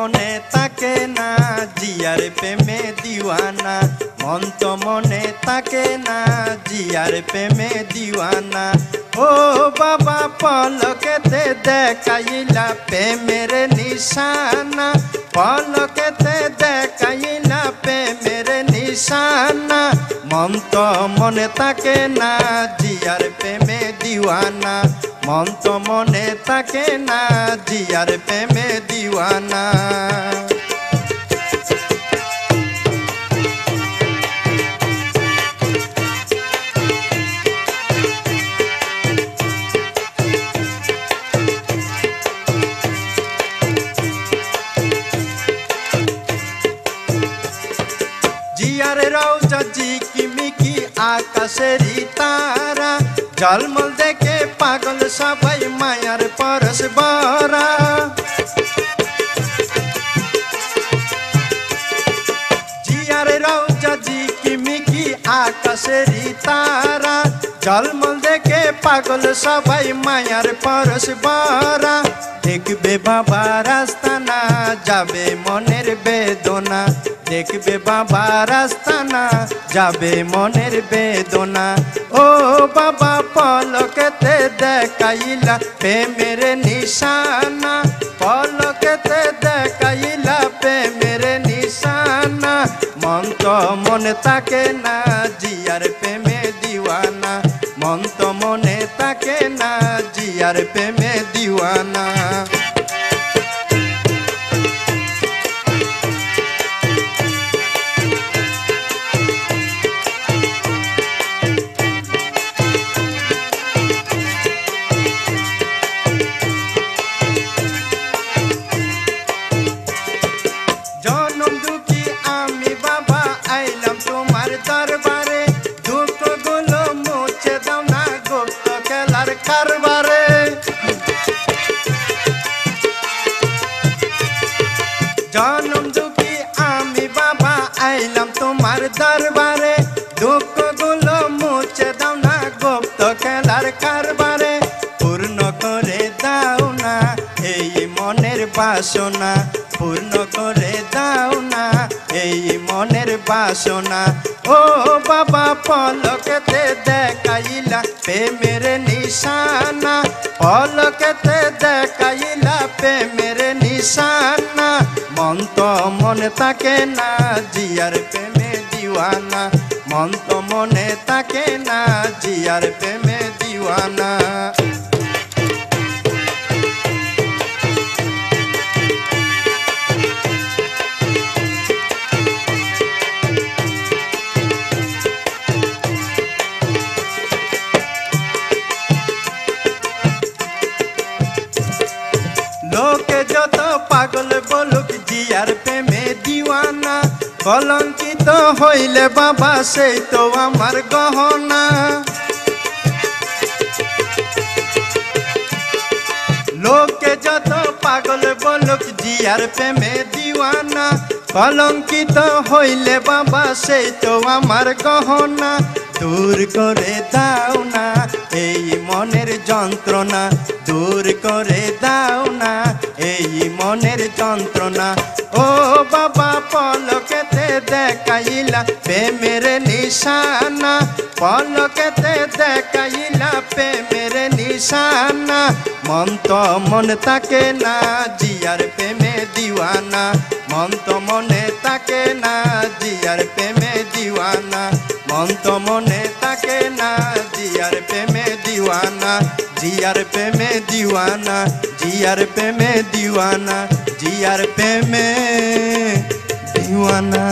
মনে তাকে না জিয়ার প্রেমে দিওয়ানা মন তো মনে তাকে না জিয়ার প্রেমে দিওয়ানা ও বাবা পলকেতে দেখাইলা প্রেমের নিশানা পলকেতে দেখাইলা প্রেমের নিশানা মন তো মনে তাকে না জিয়ার প্রেমে দিওয়ানা মন তো মনে তাকে না জিয়ার প্রেমে দিওয়ানা জিয়ার রওজা ঝিকিমিকি আকাশেরই তারা ঝলমল দেখে পাগল সবাই মায়ার পরশ ভরা জিয়ার রওজা ঝিকিমিকি আকাশেরই তারা ঝলমল দেখে পাগল সবাই মায়ার পরশ ভরা দেখবে বাবা রাস্তা না যাবে মনের বেদনা দেখবে বাবা রাস্তা না যাবে মনের বেদনা ও বাবা পলকেতে দেখাইলা প্রেমের নিশানা পলকেতে দেখাইলা প্রেমের নিশানা মন তো মনে তাকে না জিয়ার প্রেমে দিওয়ানা মন তো মনে তাকে না জিয়ার প্রেমে দিওয়ানা জনম দুঃখী আমি বাবা আইলাম তোমার দরবারে দুঃখগুলো মুছে দাও না গুপ্ত খেলার কারবারে জনম দুঃখী আমি বাবা আইলাম তোমার দরবারে দুঃখগুলো মুছে দাও না গুপ্ত খেলার কারবারে পূর্ণ করে দাও না এই মনের বাসনা পূর্ণ করে দাও না এই মনের বাসনা ও বাবা পলকেতে দেখাইলা প্রেমের নিশানা পলকেতে দেখাইলা প্রেমের নিশানা মন তো মনে তাকে না জিয়ার প্রেমে দিওয়ানা মন তো মনে তাকে না জিয়ার প্রেমে দিওয়ানা লোকে যত পাগল বলুক জিয়ার প্রেমে দিওয়ানা কলঙ্কিত হইলে বাবা সেই তো আমার গহনা লোকে যত পাগল বলুক জিয়ার প্রেমে দিওয়ানা কলঙ্কিত হইলে বাবা সেই তো আমার গহনা দূর করে দাও না এই মনের যন্ত্রণা দূর করে দাও না এই মনের যন্ত্রণা ও বাবা পলকেতে দেখাইলা প্রেমের নিশানা পলকেতে দেখাইলা প্রেমের নিশানা মন তো মন তাকে না জিয়ার প্রেমে দিওয়ানা মন তো মনে তাকে না জিয়ার প্রেমে দিওয়ানা মন তো মনে তাকে না জিয়ার প্রেমে দিওয়ানা জিয়ার প্রেমে দিওয়ানা জিয়ার প্রেমে দিওয়ানা জিয়ার প্রেমে দিওয়ানা